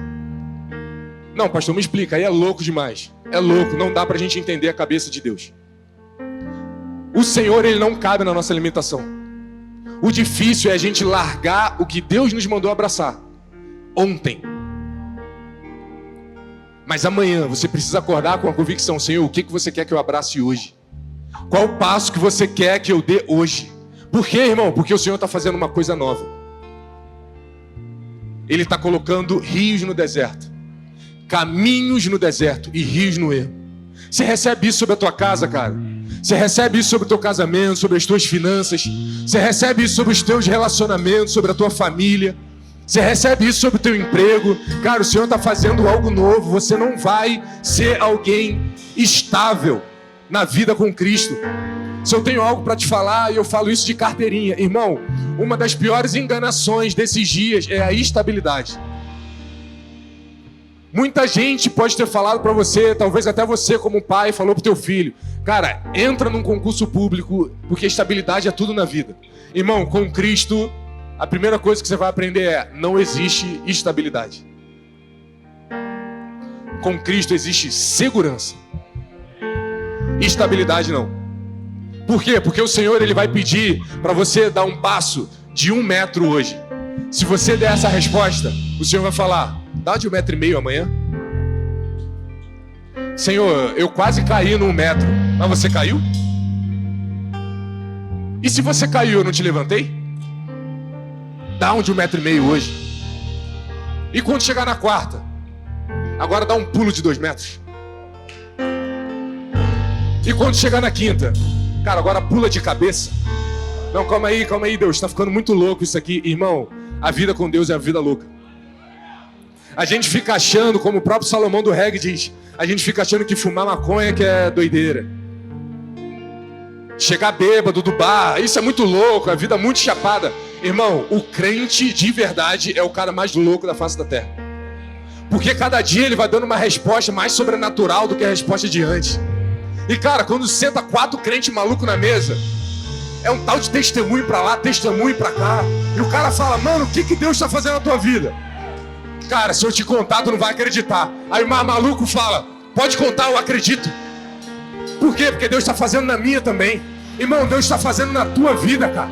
Não, pastor, me explica, aí é louco demais. É louco, não dá pra gente entender a cabeça de Deus. Senhor, Ele não cabe na nossa limitação. O difícil é a gente largar o que Deus nos mandou abraçar ontem. Mas amanhã você precisa acordar com a convicção: Senhor, o que você quer que eu abrace hoje? Qual o passo que você quer que eu dê hoje? Por quê, irmão? Porque o Senhor está fazendo uma coisa nova. Ele está colocando rios no deserto, caminhos no deserto e rios no ermo. Você recebe isso sobre a tua casa, cara? Você recebe isso sobre o teu casamento, sobre as tuas finanças? Você recebe isso sobre os teus relacionamentos, sobre a tua família? Você recebe isso sobre o teu emprego? Cara, o Senhor está fazendo algo novo. Você não vai ser alguém estável na vida com Cristo. Se eu tenho algo para te falar, e eu falo isso de carteirinha, irmão, uma das piores enganações desses dias é a estabilidade. Muita gente pode ter falado para você, talvez até você como pai falou pro teu filho: cara, entra num concurso público, porque estabilidade é tudo na vida. Irmão, com Cristo, a primeira coisa que você vai aprender é: não existe estabilidade. Com Cristo existe segurança. Estabilidade não. Por quê? Porque o Senhor, Ele vai pedir para você dar um passo de 1 metro hoje. Se você der essa resposta, o Senhor vai falar: dá de 1,5 metro amanhã. Senhor, eu quase caí no 1 metro, mas você caiu? E se você caiu, eu não te levantei? Dá um de 1,5 metro hoje. E quando chegar na 4ª, agora dá um pulo de 2 metros. E quando chegar na 5ª, cara, agora pula de cabeça. Não, calma aí, Deus, tá ficando muito louco isso aqui. Irmão, a vida com Deus é a vida louca. A gente fica achando, como o próprio Salomão do reggae diz, a gente fica achando que fumar maconha que é doideira. Chegar bêbado do bar, isso é muito louco, a vida é muito chapada. Irmão, o crente de verdade é o cara mais louco da face da terra. Porque cada dia ele vai dando uma resposta mais sobrenatural do que a resposta de antes. E cara, quando senta 4 crentes malucos na mesa, é um tal de testemunho pra lá, testemunho pra cá. E o cara fala: mano, o que Deus tá fazendo na tua vida? Cara, se eu te contar, tu não vai acreditar. Aí o mais maluco fala: pode contar, eu acredito. Por quê? Porque Deus tá fazendo na minha também. Irmão, Deus tá fazendo na tua vida, cara.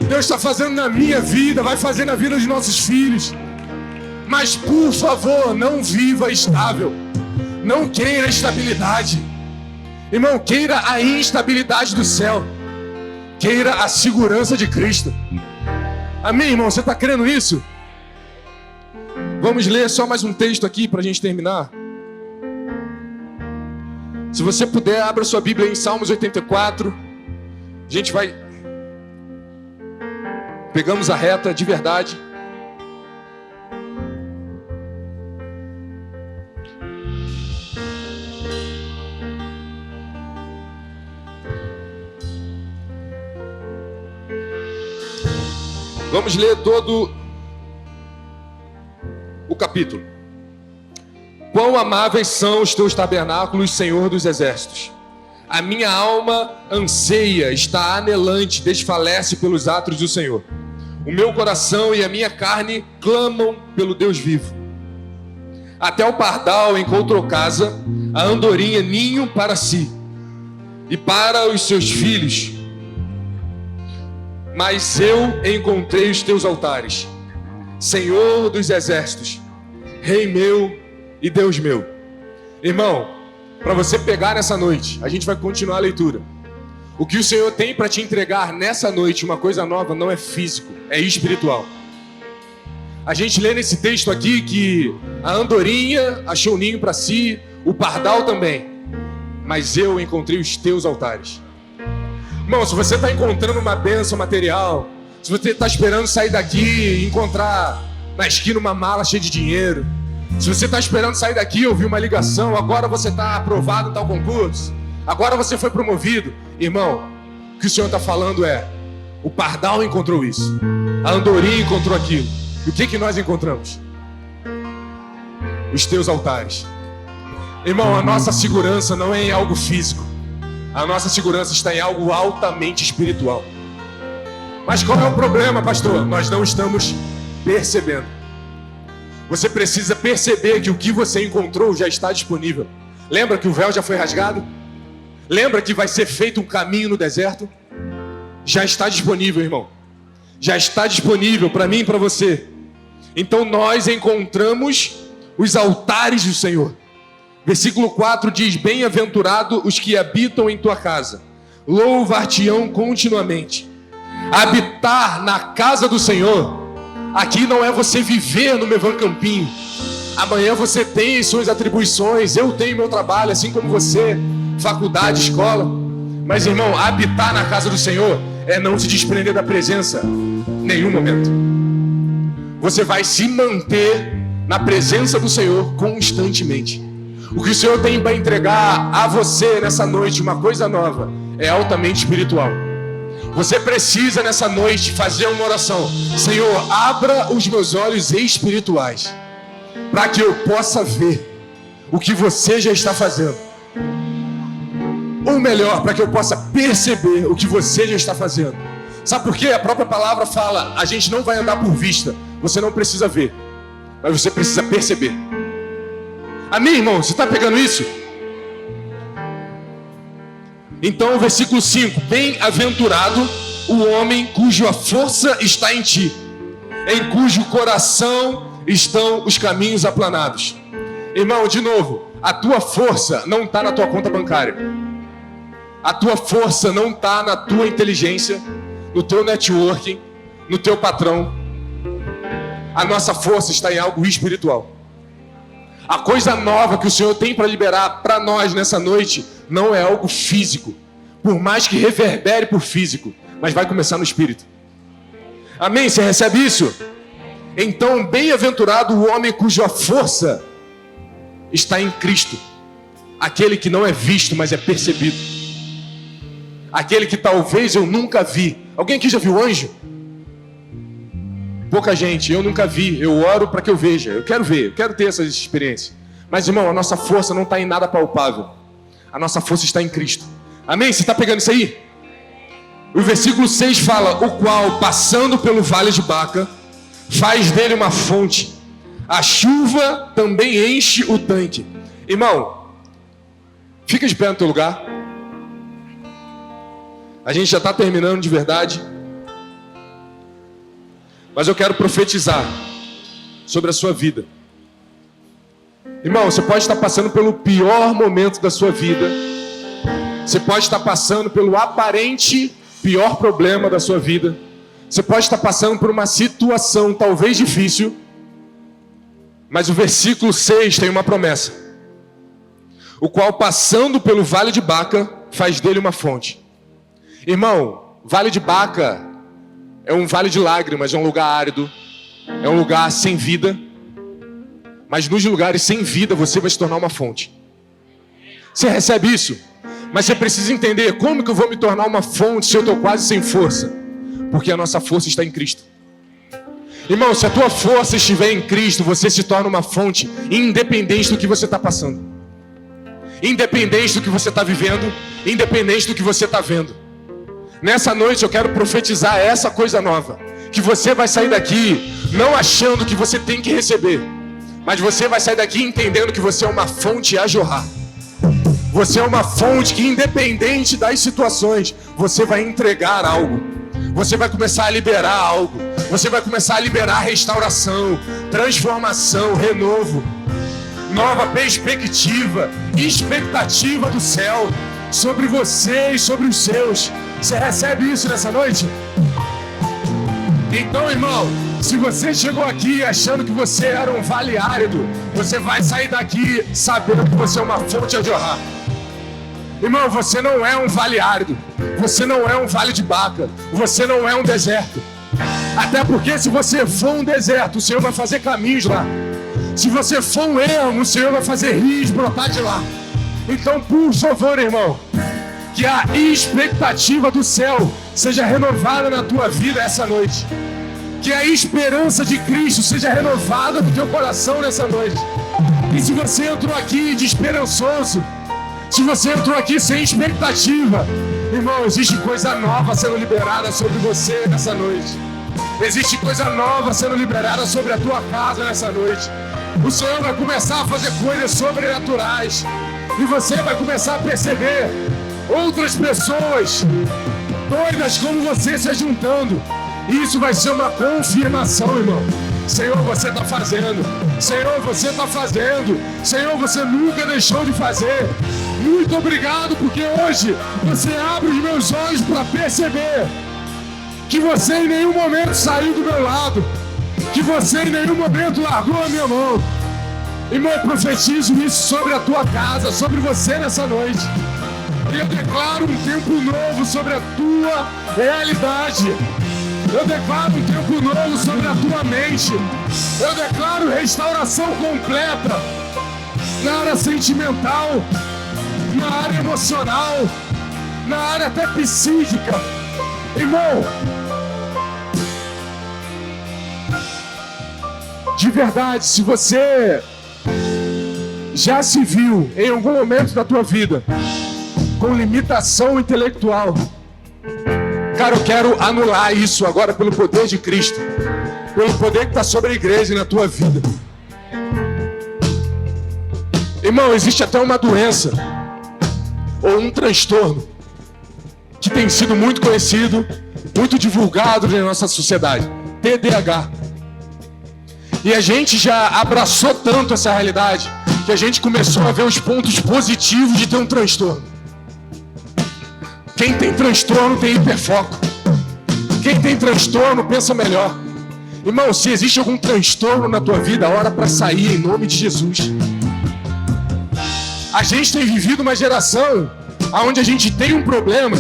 Deus tá fazendo na minha vida, vai fazer na vida dos nossos filhos. Mas por favor, não viva estável. Não queira estabilidade. Irmão, queira a instabilidade do céu. Queira a segurança de Cristo. Amém, irmão? Você está crendo nisso? Vamos ler só mais um texto aqui para a gente terminar. Se você puder, abra sua Bíblia em Salmos 84. A gente vai... Pegamos a reta de verdade. Vamos ler todo o capítulo. Quão amáveis são os teus tabernáculos, Senhor dos exércitos. A minha alma anseia, está anelante, desfalece pelos atos do Senhor. O meu coração e a minha carne clamam pelo Deus vivo. Até o pardal encontrou casa, a andorinha ninho para si e para os seus filhos. Mas eu encontrei os teus altares, Senhor dos exércitos, Rei meu e Deus meu. Irmão, para você pegar nessa noite, a gente vai continuar a leitura. O que o Senhor tem para te entregar nessa noite, uma coisa nova, não é físico, é espiritual. A gente lê nesse texto aqui que a andorinha achou um ninho para si, o pardal também. Mas eu encontrei os teus altares. Irmão, se você está encontrando uma bênção material, se você está esperando sair daqui e encontrar na esquina uma mala cheia de dinheiro, se você está esperando sair daqui e ouvir uma ligação, agora você está aprovado em tal concurso, agora você foi promovido, irmão, o que o Senhor está falando é: o pardal encontrou isso, a andorinha encontrou aquilo. E o que nós encontramos? Os teus altares. Irmão, a nossa segurança não é em algo físico. A nossa segurança está em algo altamente espiritual. Mas qual é o problema, pastor? Nós não estamos percebendo. Você precisa perceber que o que você encontrou já está disponível. Lembra que o véu já foi rasgado? Lembra que vai ser feito um caminho no deserto? Já está disponível, irmão. Já está disponível para mim e para você. Então nós encontramos os altares do Senhor. Versículo 4 diz: bem-aventurado os que habitam em tua casa, louvar-te-ão continuamente. Habitar na casa do Senhor, aqui não é você viver no Mevan Campinho. Amanhã você tem suas atribuições, eu tenho meu trabalho, assim como você, faculdade, escola. Mas, irmão, habitar na casa do Senhor é não se desprender da presença em nenhum momento. Você vai se manter na presença do Senhor constantemente. O que o Senhor tem para entregar a você nessa noite, uma coisa nova, é altamente espiritual. Você precisa nessa noite fazer uma oração: Senhor, abra os meus olhos espirituais, para que eu possa ver o que você já está fazendo. Ou melhor, para que eu possa perceber o que você já está fazendo. Sabe por quê? A própria palavra fala: a gente não vai andar por vista. Você não precisa ver, mas você precisa perceber. Amém, irmão? Você está pegando isso? Então, versículo 5: bem-aventurado o homem cuja força está em ti, em cujo coração estão os caminhos aplanados. Irmão, de novo, a tua força não está na tua conta bancária. A tua força não está na tua inteligência, no teu networking, no teu patrão. A nossa força está em algo espiritual. A coisa nova que o Senhor tem para liberar para nós nessa noite não é algo físico, por mais que reverbere por físico, mas vai começar no espírito. Amém? Você recebe isso? Então, bem-aventurado o homem cuja força está em Cristo, aquele que não é visto, mas é percebido, aquele que talvez eu nunca vi. Alguém aqui já viu anjo? Pouca gente. Eu nunca vi. Eu oro para que eu veja. Eu quero ver, eu quero ter essa experiência. Mas, irmão, a nossa força não está em nada palpável. A nossa força está em Cristo. Amém? Você está pegando isso aí? O versículo 6 fala: o qual, passando pelo vale de Baca, faz dele uma fonte. A chuva também enche o tanque. Irmão, fica de pé no teu lugar. A gente já está terminando de verdade. Mas eu quero profetizar sobre a sua vida. Irmão, você pode estar passando pelo pior momento da sua vida. Você pode estar passando pelo aparente pior problema da sua vida. Você pode estar passando por uma situação talvez difícil. Mas o versículo 6 tem uma promessa: o qual, passando pelo vale de Baca, faz dele uma fonte. Irmão, vale de Baca é um vale de lágrimas, é um lugar árido, é um lugar sem vida. Mas nos lugares sem vida você vai se tornar uma fonte. Você recebe isso? Mas você precisa entender: como que eu vou me tornar uma fonte se eu estou quase sem força? Porque a nossa força está em Cristo. Irmão, se a tua força estiver em Cristo, você se torna uma fonte, independente do que você está passando, independente do que você está vivendo, independente do que você está vendo. Nessa noite eu quero profetizar essa coisa nova: que você vai sair daqui não achando que você tem que receber, mas você vai sair daqui entendendo que você é uma fonte a jorrar. Você é uma fonte que, independente das situações, você vai entregar algo. Você vai começar a liberar algo. Você vai começar a liberar restauração, transformação, renovo, nova perspectiva, expectativa do céu sobre você e sobre os seus. Você recebe isso nessa noite? Então, irmão, se você chegou aqui achando que você era um vale árido, você vai sair daqui sabendo que você é uma fonte a jorrar. Irmão, você não é um vale árido, você não é um vale de Baca, você não é um deserto. Até porque se você for um deserto, o Senhor vai fazer caminhos lá. Se você for um ermo, o Senhor vai fazer rios brotar de lá. Então, por favor, irmão, que a expectativa do céu seja renovada na tua vida essa noite. Que a esperança de Cristo seja renovada no teu coração nessa noite. E se você entrou aqui desesperançoso, se você entrou aqui sem expectativa, irmão, existe coisa nova sendo liberada sobre você nessa noite. Existe coisa nova sendo liberada sobre a tua casa nessa noite. O Senhor vai começar a fazer coisas sobrenaturais. E você vai começar a perceber outras pessoas doidas como você se juntando. Isso vai ser uma confirmação, irmão. Senhor, você está fazendo. Senhor, você está fazendo. Senhor, você nunca deixou de fazer. Muito obrigado, porque hoje você abre os meus olhos para perceber que você em nenhum momento saiu do meu lado, que você em nenhum momento largou a minha mão. Irmão, eu profetizo isso sobre a tua casa, sobre você nessa noite. E eu declaro um tempo novo sobre a tua realidade. Eu declaro um tempo novo sobre a tua mente. Eu declaro restauração completa na área sentimental, na área emocional, na área até psíquica. Irmão, de verdade, se você já se viu em algum momento da tua vida com limitação intelectual, cara, eu quero anular isso agora pelo poder de Cristo, pelo poder que está sobre a igreja e na tua vida. Irmão, existe até uma doença ou um transtorno que tem sido muito conhecido, muito divulgado na nossa sociedade: TDAH. E a gente já abraçou tanto essa realidade que a gente começou a ver os pontos positivos de ter um transtorno. Quem tem transtorno tem hiperfoco. Quem tem transtorno pensa melhor. Irmão, se existe algum transtorno na tua vida, ora para sair em nome de Jesus. A gente tem vivido uma geração onde a gente tem um problema.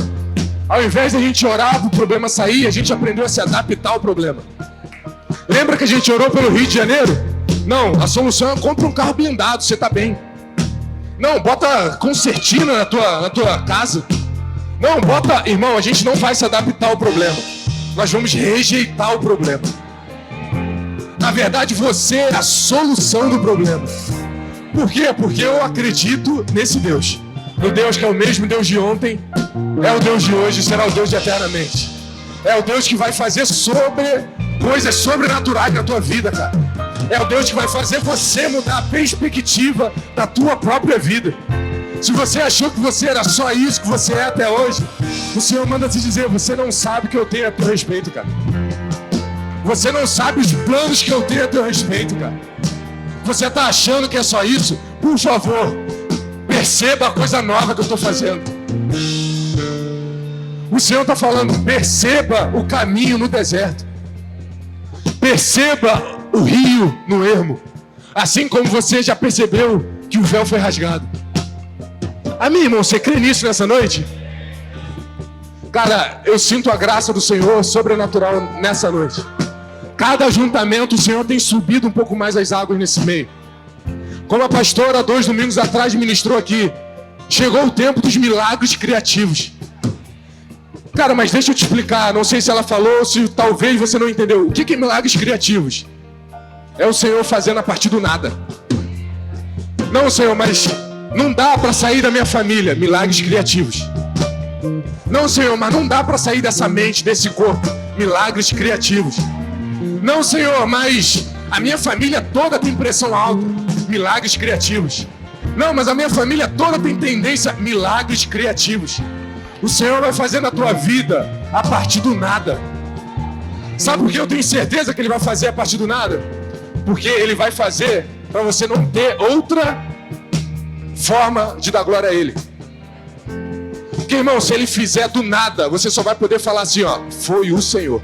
Ao invés de a gente orar para o problema sair, a gente aprendeu a se adaptar ao problema. Lembra que a gente orou pelo Rio de Janeiro? Não, a solução é compra um carro blindado, você tá bem. Não, bota concertina na tua casa. Não, bota... Irmão, a gente não vai se adaptar ao problema. Nós vamos rejeitar o problema. Na verdade, você é a solução do problema. Por quê? Porque eu acredito nesse Deus. No Deus que é o mesmo Deus de ontem, é o Deus de hoje, será o Deus de eternamente. É o Deus que vai fazer coisas sobrenaturais na tua vida, cara. É o Deus que vai fazer você mudar a perspectiva da tua própria vida. Se você achou que você era só isso que você é até hoje, o Senhor manda te dizer: você não sabe o que eu tenho a teu respeito, cara. Você não sabe os planos que eu tenho a teu respeito, cara. Você tá achando que é só isso? Por favor, perceba a coisa nova que eu estou fazendo. O Senhor está falando: perceba o caminho no deserto. Perceba o rio no ermo. Assim como você já percebeu que o véu foi rasgado. Amém, irmão? Você crê nisso nessa noite? Cara, eu sinto a graça do Senhor sobrenatural nessa noite. Cada ajuntamento o Senhor tem subido um pouco mais as águas nesse meio. Como a pastora 2 domingos atrás ministrou aqui, chegou o tempo dos milagres criativos. Cara, mas deixa eu te explicar, não sei se ela falou, se talvez você não entendeu. O que é milagres criativos? É o Senhor fazendo a partir do nada. Não, Senhor, mas não dá para sair da minha família. Milagres criativos. Não, Senhor, mas não dá para sair dessa mente, desse corpo. Milagres criativos. Não, Senhor, mas a minha família toda tem pressão alta. Milagres criativos. Não, mas a minha família toda tem tendência. Milagres criativos. O Senhor vai fazer na tua vida a partir do nada. Sabe por que eu tenho certeza que Ele vai fazer a partir do nada? Porque Ele vai fazer para você não ter outra forma de dar glória a Ele. Porque, irmão, se Ele fizer do nada, você só vai poder falar assim, ó: foi o Senhor.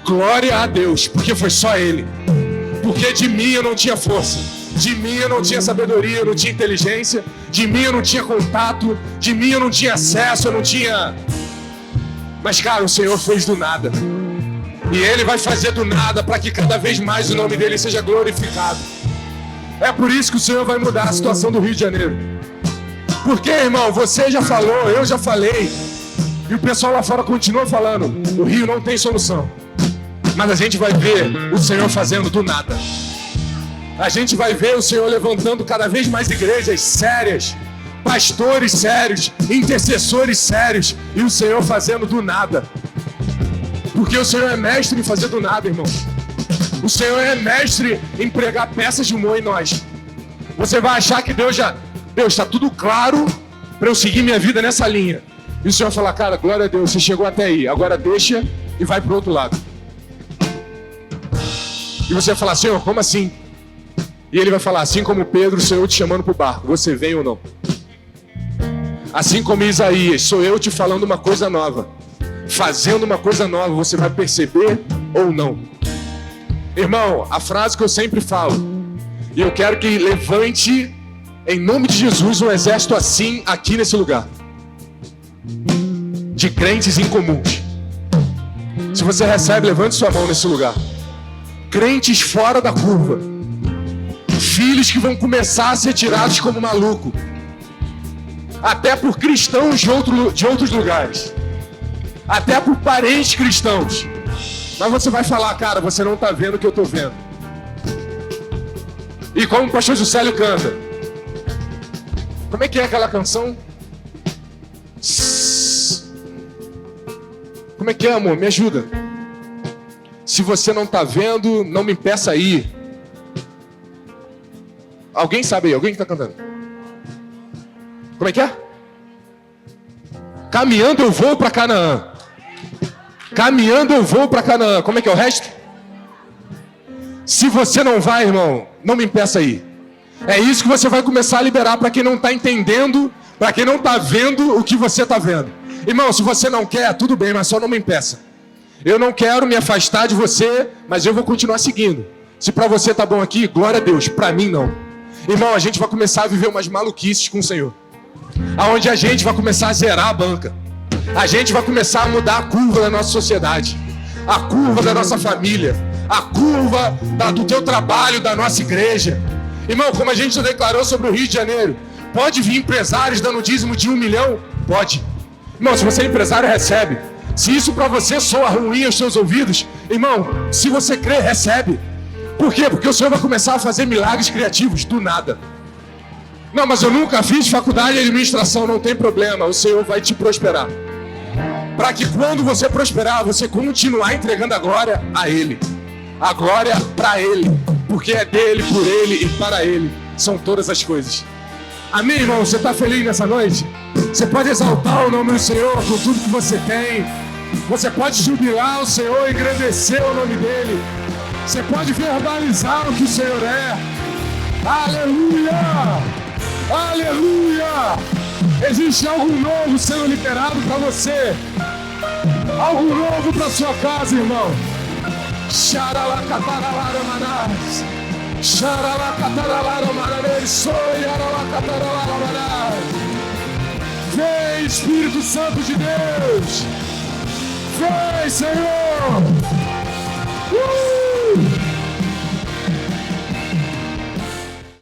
Glória a Deus, porque foi só Ele. Porque de mim eu não tinha força, de mim eu não tinha sabedoria, eu não tinha inteligência, de mim eu não tinha contato, de mim eu não tinha acesso, eu não tinha... Mas, cara, o Senhor fez do nada. E Ele vai fazer do nada para que cada vez mais o nome dEle seja glorificado. É por isso que o Senhor vai mudar a situação do Rio de Janeiro. Porque, irmão, você já falou, eu já falei, e o pessoal lá fora continua falando: o Rio não tem solução. Mas a gente vai ver o Senhor fazendo do nada. A gente vai ver o Senhor levantando cada vez mais igrejas sérias, pastores sérios, intercessores sérios, e o Senhor fazendo do nada. Porque o Senhor é mestre em fazer do nada, irmão. O Senhor é mestre em pregar peças de humor em nós. Você vai achar que Deus está tudo claro, para eu seguir minha vida nessa linha. E o Senhor vai falar, cara, glória a Deus, você chegou até aí, agora deixa e vai pro outro lado. E você vai falar, Senhor, como assim? E ele vai falar, assim como Pedro, sou eu te chamando pro barco, você vem ou não? Assim como Isaías, sou eu te falando uma coisa nova, fazendo uma coisa nova, você vai perceber ou não? Irmão, a frase que eu sempre falo, e eu quero que levante, em nome de Jesus, um exército assim aqui nesse lugar, de crentes incomuns. Se você recebe, levante sua mão nesse lugar. Crentes fora da curva, filhos que vão começar a ser tirados como maluco, até por cristãos de outros lugares, até por parentes cristãos. Mas você vai falar, cara, você não está vendo o que eu estou vendo. E como o pastor Juscelio canta, como é que é aquela canção? Como é que é, amor? Me ajuda. Se você não está vendo, não me impeça a ir. Alguém sabe aí? Alguém que está cantando? Como é que é? Caminhando eu vou para Canaã. Caminhando eu vou para Canaã. Como é que é o resto? Se você não vai, irmão, não me impeça a ir. É isso que você vai começar a liberar para quem não está entendendo, para quem não está vendo o que você está vendo. Irmão, se você não quer, tudo bem, mas só não me impeça. Eu não quero me afastar de você, mas eu vou continuar seguindo. Se para você tá bom aqui, glória a Deus. Para mim, não. Irmão, a gente vai começar a viver umas maluquices com o Senhor. Aonde a gente vai começar a zerar a banca. A gente vai começar a mudar a curva da nossa sociedade. A curva da nossa família. A curva do teu trabalho, da nossa igreja. Irmão, como a gente já declarou sobre o Rio de Janeiro, pode vir empresários dando dízimo de 1 milhão? Pode. Irmão, se você é empresário, recebe. Se isso para você soa ruim aos seus ouvidos, irmão, se você crê, recebe. Por quê? Porque o Senhor vai começar a fazer milagres criativos, do nada. Não, mas eu nunca fiz faculdade de administração, não tem problema, o Senhor vai te prosperar. Para que quando você prosperar, você continuar entregando a glória a Ele. A glória para Ele, porque é dele, por Ele e para Ele são todas as coisas. Amém, irmão? Você está feliz nessa noite? Você pode exaltar o nome do Senhor com tudo que você tem. Você pode jubilar o Senhor e engrandecer o nome dEle. Você pode verbalizar o que o Senhor é. Aleluia! Aleluia! Existe algo novo sendo liberado para você. Algo novo para sua casa, irmão. Xaralacataralamanás. Xaralacataralamanás. Vem, Espírito Santo de Deus. Vem, Senhor.